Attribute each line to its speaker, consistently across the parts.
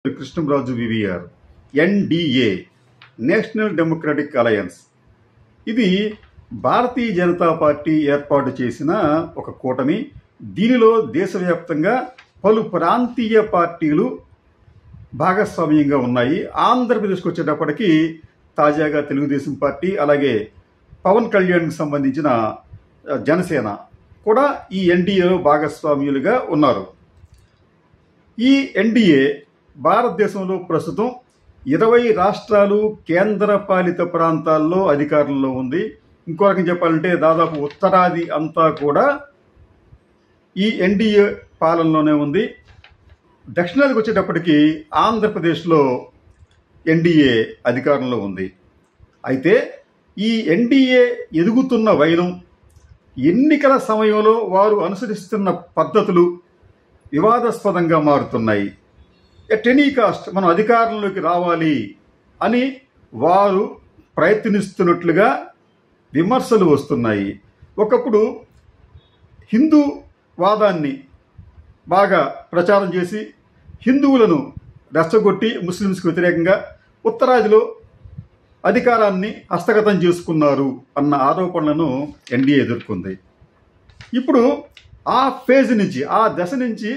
Speaker 1: Krishnamraju VVR NDA national democratic alliance ఇది Bharatiya Janata party ఏర్పాటు చేసిన ఒక కూటమి. దీనిలో దేశవ్యాప్తంగా పలు ప్రాంతీయ పార్టీలు భాగస్వామ్యంగా ఉన్నాయి. ఆంధ్రప్రదేశ్కి వచ్చేటప్పటికి తాజాగా తెలుగుదేశం పార్టీ, అలాగే పవన్ కళ్యాణ్కి సంబంధించిన జనసేన కూడా ఈ ఎన్డీఏలో భాగస్వామ్యులుగా ఉన్నారు. ఈ ఎన్డీఏ భారతదేశంలో ప్రస్తుతం 20 రాష్ట్రాలు, కేంద్ర పాలిత ప్రాంతాల్లో అధికారంలో ఉంది. ఇంకో రకం చెప్పాలంటే దాదాపు ఉత్తరాది అంతా కూడా ఈ ఎన్డీఏ పాలనలోనే ఉంది. దక్షిణాదికి వచ్చేటప్పటికి ఆంధ్రప్రదేశ్లో ఎన్డీఏ అధికారంలో ఉంది. అయితే ఈ ఎన్డీఏ ఎదుగుతున్న వైనం, ఎన్నికల సమయంలో వారు అనుసరిస్తున్న పద్ధతులు వివాదాస్పదంగా మారుతున్నాయి. ఎట్ ఎనీ కాస్ట్ మనం అధికారంలోకి రావాలి అని వారు ప్రయత్నిస్తున్నట్లుగా విమర్శలు వస్తున్నాయి. ఒకప్పుడు హిందూ వాదాన్ని బాగా ప్రచారం చేసి హిందువులను రెచ్చగొట్టి ముస్లింస్కి వ్యతిరేకంగా ఉత్తరాదిలో అధికారాన్ని హస్తగతం చేసుకున్నారు అన్న ఆరోపణలను ఎన్డీఏ ఎదుర్కొంది. ఇప్పుడు ఆ ఫేజ్ నుంచి, ఆ దశ నుంచి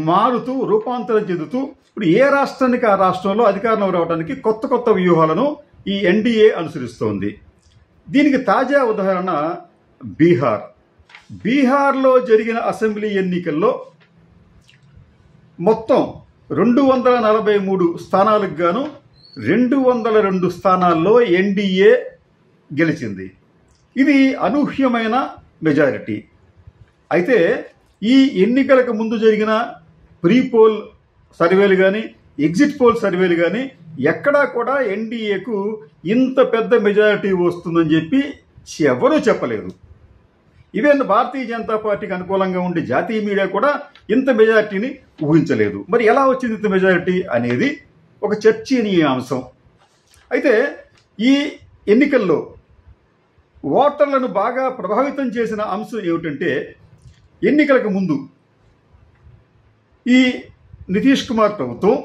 Speaker 1: మారుతూ రూపాంతరం చెందుతూ ఇప్పుడు ఏ రాష్ట్రానికి ఆ రాష్ట్రంలో అధికారంలో రావడానికి కొత్త కొత్త వ్యూహాలను ఈ ఎన్డీఏ అనుసరిస్తోంది. దీనికి తాజా ఉదాహరణ బీహార్. బీహార్లో జరిగిన అసెంబ్లీ ఎన్నికల్లో మొత్తం 243 స్థానాలకు గాను 202 స్థానాల్లో ఎన్డీఏ గెలిచింది. ఇది అనూహ్యమైన మెజారిటీ. అయితే ఈ ఎన్నికలకు ముందు జరిగిన ప్రీపోల్ సర్వేలు కానీ, ఎగ్జిట్ పోల్ సర్వేలు కానీ ఎక్కడా కూడా ఎన్డీఏకు ఇంత పెద్ద మెజారిటీ వస్తుందని చెప్పి ఎవరూ చెప్పలేదు. ఈవెన్ భారతీయ జనతా పార్టీకి అనుకూలంగా ఉండే జాతీయ మీడియా కూడా ఇంత మెజారిటీని ఊహించలేదు. మరి ఎలా వచ్చింది ఇంత మెజారిటీ అనేది ఒక చర్చనీయ అంశం. అయితే ఈ ఎన్నికల్లో ఓటర్లను బాగా ప్రభావితం చేసిన అంశం ఏమిటంటే, ఎన్నికలకు ముందు ఈ నితీష్ కుమార్ ప్రభుత్వం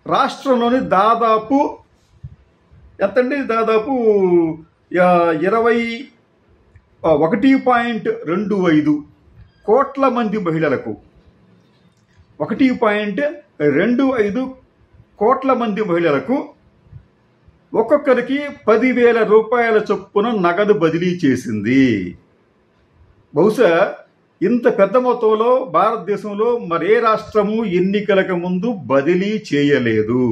Speaker 1: రాష్ట్రంలోని దాదాపు 21.25 కోట్ల మంది మహిళలకు 1.25 కోట్ల మంది మహిళలకు ఒక్కొక్కరికి 10,000 రూపాయల చొప్పున నగదు బదిలీ చేసింది. బహుశా ఇంత పెద్ద మొత్తంలో భారతదేశంలో మరే రాష్ట్రము ఎన్నికలకు ముందు బదిలీ చేయలేదు.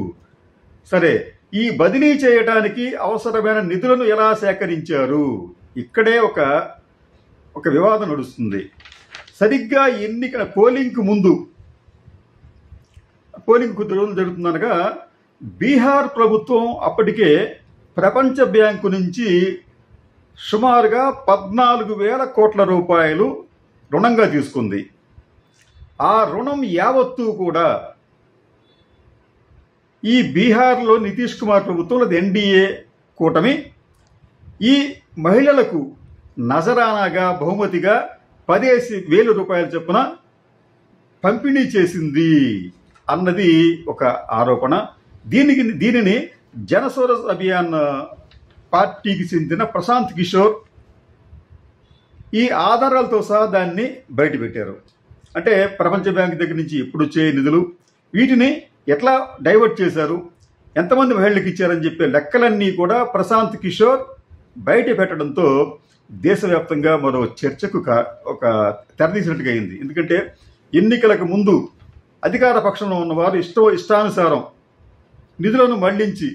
Speaker 1: సరే, ఈ బదిలీ చేయడానికి అవసరమైన నిధులను ఎలా సేకరించారు? ఇక్కడే ఒక వివాదం నడుస్తుంది. సరిగ్గా పోలింగ్కు ముందు, పోలింగ్ కొద్ది రోజులు జరుగుతుందనగా బీహార్ ప్రభుత్వం అప్పటికే ప్రపంచ బ్యాంకు నుంచి సుమారుగా 14,000 కోట్ల రూపాయలు రుణంగా తీసుకుంది. ఆ రుణం యావత్తూ కూడా ఈ బీహార్లో నితీష్ కుమార్ ప్రభుత్వం, ఎన్డీఏ కూటమి ఈ మహిళలకు నజరానాగా, బహుమతిగా 15,000 రూపాయల చొప్పున పంపిణీ చేసింది అన్నది ఒక ఆరోపణ. దీనిని జనస్వరజ్ అభియాన్ పార్టీకి చెందిన ప్రశాంత్ కిషోర్ ఈ ఆధారాలతో సహా దాన్ని బయటపెట్టారు. అంటే ప్రపంచ బ్యాంక్ దగ్గర నుంచి ఎప్పుడు వచ్చే నిధులు, వీటిని ఎట్లా డైవర్ట్ చేశారు, ఎంతమంది మహిళలకు ఇచ్చారని చెప్పే లెక్కలన్నీ కూడా ప్రశాంత్ కిషోర్ బయట పెట్టడంతో దేశవ్యాప్తంగా మరో చర్చకు ఒక తెరదీసినట్టుగా అయింది. ఎందుకంటే ఎన్నికలకు ముందు అధికార పక్షంలో ఉన్నవారు ఇష్టానుసారం నిధులను మళ్లించి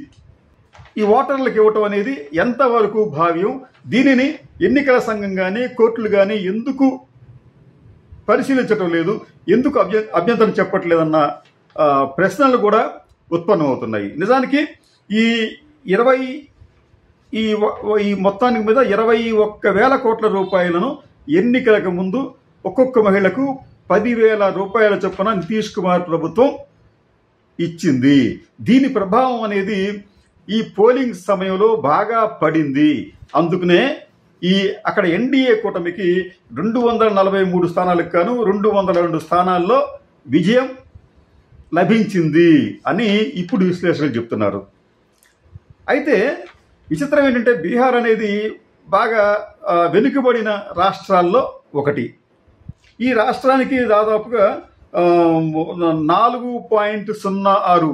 Speaker 1: ఈ ఓటర్లకు ఇవ్వటం అనేది ఎంతవరకు భావ్యం, దీనిని ఎన్నికల సంఘం కానీ, కోర్టులు కానీ ఎందుకు పరిశీలించటం లేదు, ఎందుకు అభ్యంతరం చెప్పట్లేదన్న ప్రశ్నలు కూడా ఉత్పన్నమవుతున్నాయి. నిజానికి ఈ మొత్తానికి మీద 21,000 కోట్ల రూపాయలను ఎన్నికలకు ముందు ఒక్కొక్క మహిళకు 10,000 రూపాయల చొప్పున నితీష్ కుమార్ ప్రభుత్వం ఇచ్చింది. దీని ప్రభావం అనేది ఈ పోలింగ్ సమయంలో బాగా పడింది. అందుకనే అక్కడ ఎన్డీఏ కూటమికి 243 స్థానాలకు గాను 202 స్థానాల్లో విజయం లభించింది అని ఇప్పుడు విశ్లేషకులు చెప్తున్నారు. అయితే విచిత్రం ఏంటంటే బీహార్ అనేది బాగా వెనుకబడిన రాష్ట్రాల్లో ఒకటి. ఈ రాష్ట్రానికి దాదాపుగా 4.06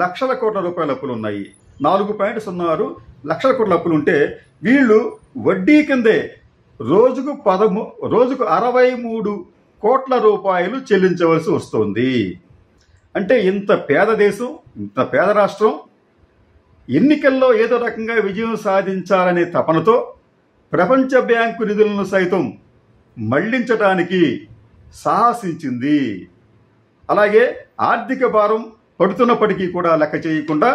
Speaker 1: లక్షల కోట్ల రూపాయల అప్పులు ఉన్నాయి. 4.06 లక్షల కోట్ల అప్పులు ఉంటే వీళ్ళు వడ్డీ కిందే రోజుకు 63 కోట్ల రూపాయలు చెల్లించవలసి వస్తుంది. అంటే ఇంత పేద దేశం, ఇంత పేద రాష్ట్రం ఎన్నికల్లో ఏదో రకంగా విజయం సాధించాలనే తపనతో ప్రపంచ బ్యాంకు నిధులను సైతం మళ్లించటానికి సాహసించింది. అలాగే ఆర్థిక భారం పడుతున్నప్పటికీ కూడా లెక్క చేయకుండా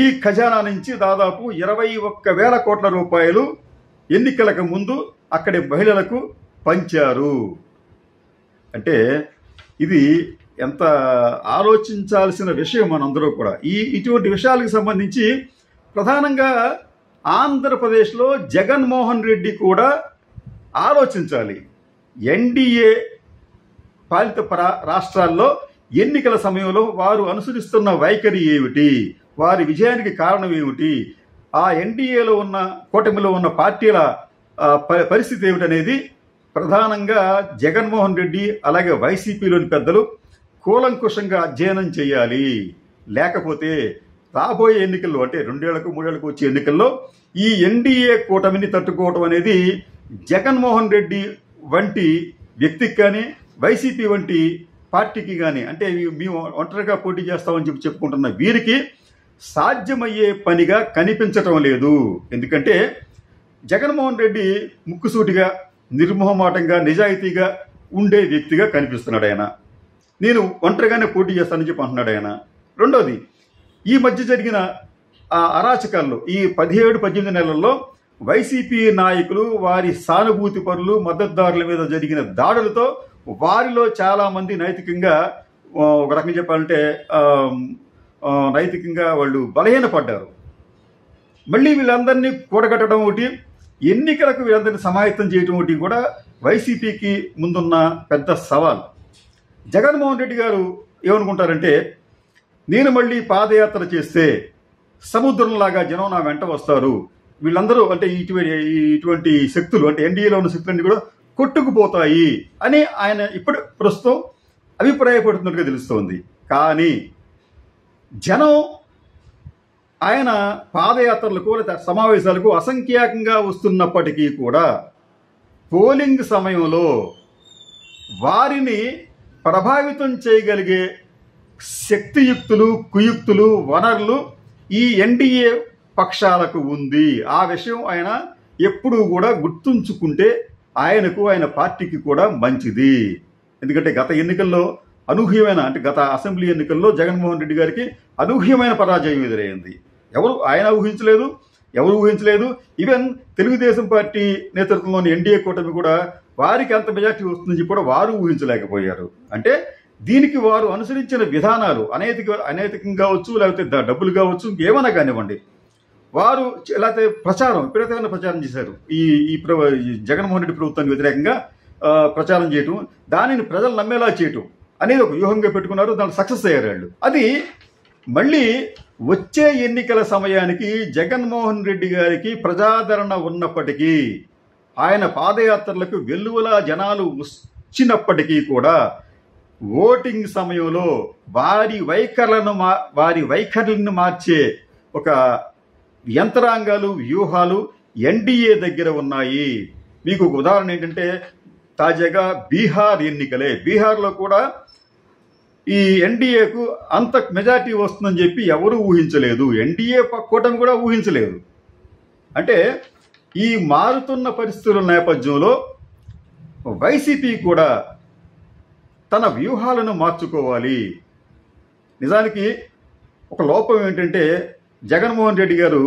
Speaker 1: ఈ ఖజానా నుంచి దాదాపు 21,000 కోట్ల రూపాయలు ఎన్నికలకు ముందు అక్కడి మహిళలకు పంచారు. అంటే ఇది ఎంత ఆలోచించాల్సిన విషయం మనందరూ కూడా. ఇటువంటి విషయాలకు సంబంధించి ప్రధానంగా ఆంధ్రప్రదేశ్లో జగన్మోహన్ రెడ్డి కూడా ఆలోచించాలి. ఎన్డీఏ పాలిత రాష్ట్రాల్లో ఎన్నికల సమయంలో వారు అనుసరిస్తున్న వైఖరి ఏమిటి, వారి విజయానికి కారణం ఏమిటి, ఆ ఎన్డీఏలో ఉన్న కూటమిలో ఉన్న పార్టీల పరిస్థితి ఏమిటనేది ప్రధానంగా జగన్మోహన్ రెడ్డి అలాగే వైసీపీలోని పెద్దలు కూలంకుషంగా అధ్యయనం చేయాలి. లేకపోతే రాబోయే ఎన్నికల్లో అంటే 2 ఏళ్లకు 3 ఏళ్లకు వచ్చే ఎన్నికల్లో ఈ ఎన్డీఏ కూటమిని తట్టుకోవటం అనేది జగన్మోహన్ రెడ్డి వంటి వ్యక్తికి కానీ వైసీపీ వంటి పార్టీకి కానీ, అంటే మేము ఒంటరిగా పోటీ చేస్తామని చెప్పుకుంటున్న వీరికి సాధ్యమయ్యే పనిగా కనిపించటం లేదు. ఎందుకంటే జగన్మోహన్ రెడ్డి ముక్కుసూటిగా, నిర్మోహమాటంగా, నిజాయితీగా ఉండే వ్యక్తిగా కనిపిస్తున్నాడు ఆయన. నేను ఒంటరిగానే పోటీ చేస్తానని చెప్పి అంటున్నాడు ఆయన. రెండోది, ఈ మధ్య జరిగిన అరాచకాల్లో ఈ 17-18 నెలల్లో వైసీపీ నాయకులు, వారి సానుభూతి పరులు, మద్దతుదారుల మీద జరిగిన దాడులతో వారిలో చాలా మంది నైతికంగా, ఒక రకంగా చెప్పాలంటే నైతికంగా వాళ్ళు బలహీనపడ్డారు. మళ్ళీ వీళ్ళందరినీ కూడగట్టడం ఒకటి, ఎన్నికలకు వీళ్ళందరినీ సమాయత్తం చేయడం ఒకటి కూడా వైసీపీకి ముందున్న పెద్ద సవాల్. జగన్మోహన్ రెడ్డి గారు ఏమనుకుంటారంటే, నేను మళ్ళీ పాదయాత్ర చేస్తే సముద్రంలాగా జనం నా వెంట వస్తారు, వీళ్ళందరూ అంటే ఇటువంటి శక్తులు అంటే ఎన్డీఏలో ఉన్న శక్తులన్నీ కూడా కొట్టుకుపోతాయి అని ఆయన ఇప్పుడు ప్రస్తుతం అభిప్రాయపడుతున్నట్టుగా తెలుస్తోంది. కానీ జనం ఆయన పాదయాత్రలకు లేదా సమావేశాలకు అసంఖ్యాకంగా వస్తున్నప్పటికీ కూడా పోలింగ్ సమయంలో వారిని ప్రభావితం చేయగలిగే శక్తియుక్తులు, కుయుక్తులు, వనరులు ఈ ఎన్డీఏ పక్షాలకు ఉంది. ఆ విషయం ఆయన ఎప్పుడూ కూడా గుర్తుంచుకుంటే ఆయనకు, ఆయన పార్టీకి కూడా మంచిది. ఎందుకంటే గత ఎన్నికల్లో అనూహ్యమైన, అంటే గత అసెంబ్లీ ఎన్నికల్లో జగన్మోహన్ రెడ్డి గారికి అనూహ్యమైన పరాజయం ఎదురైంది. ఆయన ఊహించలేదు. ఈవెన్ తెలుగుదేశం పార్టీ నేతృత్వంలోని ఎన్డీఏ కూటమి కూడా వారికి అంత మెజార్టీ వస్తుందని కూడా వారు ఊహించలేకపోయారు. అంటే దీనికి వారు అనుసరించిన విధానాలు అనైతికం కావచ్చు, లేకపోతే డబ్బులు కావచ్చు, ఏమైనా కానివ్వండి, వారు లేకపోతే విపరీతమైన ప్రచారం చేశారు. ఈ జగన్మోహన్ రెడ్డి ప్రభుత్వానికి వ్యతిరేకంగా ప్రచారం చేయటం, దానిని ప్రజలు నమ్మేలా చేయటం అనేది ఒక వ్యూహంగా పెట్టుకున్నారు. దాంట్లో సక్సెస్ అయ్యారు వాళ్ళు. అది మళ్ళీ వచ్చే ఎన్నికల సమయానికి జగన్మోహన్ రెడ్డి గారికి ప్రజాదరణ ఉన్నప్పటికీ, ఆయన పాదయాత్రలకు వెల్లువలా జనాలు వచ్చినప్పటికీ కూడా ఓటింగ్ సమయంలో వారి వైఖరులను మార్చే ఒక యంత్రాంగాలు, వ్యూహాలు ఎన్డీఏ దగ్గర ఉన్నాయి. మీకు ఒక ఉదాహరణ ఏంటంటే, తాజాగా బీహార్ ఎన్నికలే. బీహార్లో కూడా ఈ ఎన్డీఏకు అంత మెజార్టీ వస్తుందని చెప్పి ఎవరూ ఊహించలేదు. ఎన్డీఏ కూటమి కూడా ఊహించలేదు. అంటే ఈ మారుతున్న పరిస్థితుల నేపథ్యంలో వైసీపీ కూడా తన వ్యూహాలను మార్చుకోవాలి. నిజానికి ఒక లోపం ఏంటంటే, జగన్మోహన్ రెడ్డి గారు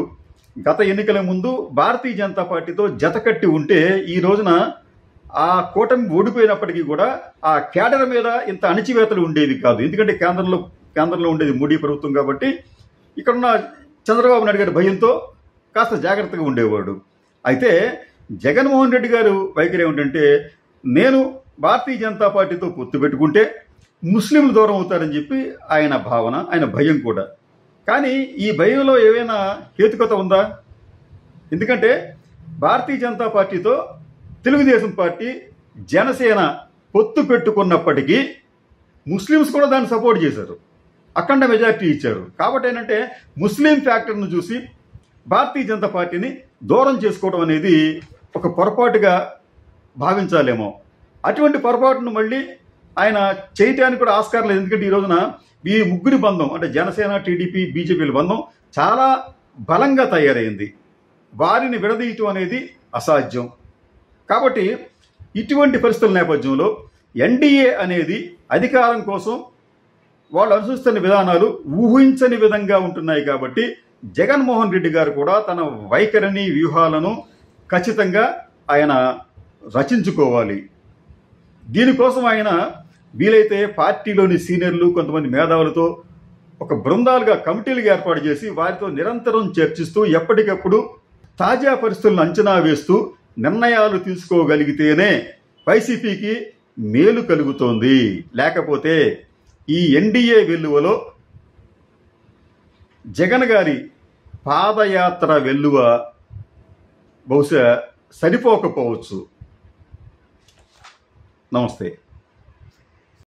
Speaker 1: గత ఎన్నికల ముందు భారతీయ జనతా పార్టీతో జతకట్టి ఉంటే ఈ రోజున ఆ కూటమి ఓడిపోయినప్పటికీ కూడా ఆ కేడర్ మీద ఇంత అణచివేతలు ఉండేవి కాదు. ఎందుకంటే కేంద్రంలో ఉండేది మోడీ ప్రభుత్వం కాబట్టి ఇక్కడున్న చంద్రబాబు నాయుడు గారి భయంతో కాస్త జాగ్రత్తగా ఉండేవాడు. అయితే జగన్మోహన్ రెడ్డి గారు వైఖరి ఏమిటంటే, నేను భారతీయ జనతా పార్టీతో పొత్తు పెట్టుకుంటే ముస్లింలు దూరం అవుతారని చెప్పి ఆయన భావన, ఆయన భయం కూడా. కానీ ఈ భయంలో ఏమైనా హేతుకత ఉందా? ఎందుకంటే భారతీయ జనతా పార్టీతో తెలుగుదేశం పార్టీ, జనసేన పొత్తు పెట్టుకున్నప్పటికీ ముస్లిమ్స్ కూడా దాన్ని సపోర్ట్ చేశారు, అఖండ మెజారిటీ ఇచ్చారు. కాబట్టి ఏంటంటే ముస్లిం ఫ్యాక్టర్ను చూసి భారతీయ జనతా పార్టీని దూరం చేసుకోవడం అనేది ఒక పొరపాటుగా భావించాలేమో. అటువంటి పొరపాటును మళ్ళీ ఆయన చేయటానికి కూడా ఆస్కారం లేదు. ఎందుకంటే ఈ రోజున ఈ ముగ్గురి బంధం, అంటే జనసేన, టీడీపీ, బీజేపీల బంధం చాలా బలంగా తయారైంది. వారిని విడదీయటం అనేది అసాధ్యం. కాబట్టి ఇటువంటి పరిస్థితుల నేపథ్యంలో ఎన్డీఏ అనేది అధికారం కోసం వాళ్ళు అనుసరిస్తున్న విధానాలు ఊహించని విధంగా ఉంటున్నాయి. కాబట్టి జగన్మోహన్ రెడ్డి గారు కూడా తన వైఖరిని, వ్యూహాలను ఖచ్చితంగా ఆయన రచించుకోవాలి. దీనికోసం ఆయన వీలైతే పార్టీలోని సీనియర్లు, కొంతమంది మేధావులతో ఒక బృందాలుగా, కమిటీలుగా ఏర్పాటు చేసి వారితో నిరంతరం చర్చిస్తూ ఎప్పటికప్పుడు తాజా పరిస్థితులను అంచనా వేస్తూ నిర్ణయాలు తీసుకోగలిగితేనే వైసీపీకి మేలు కలుగుతోంది. లేకపోతే ఈ ఎన్డీఏ వెల్లువలో జగన్ గారి పాదయాత్ర వెల్లువ బహుశా సరిపోకపోవచ్చు. నమస్తే.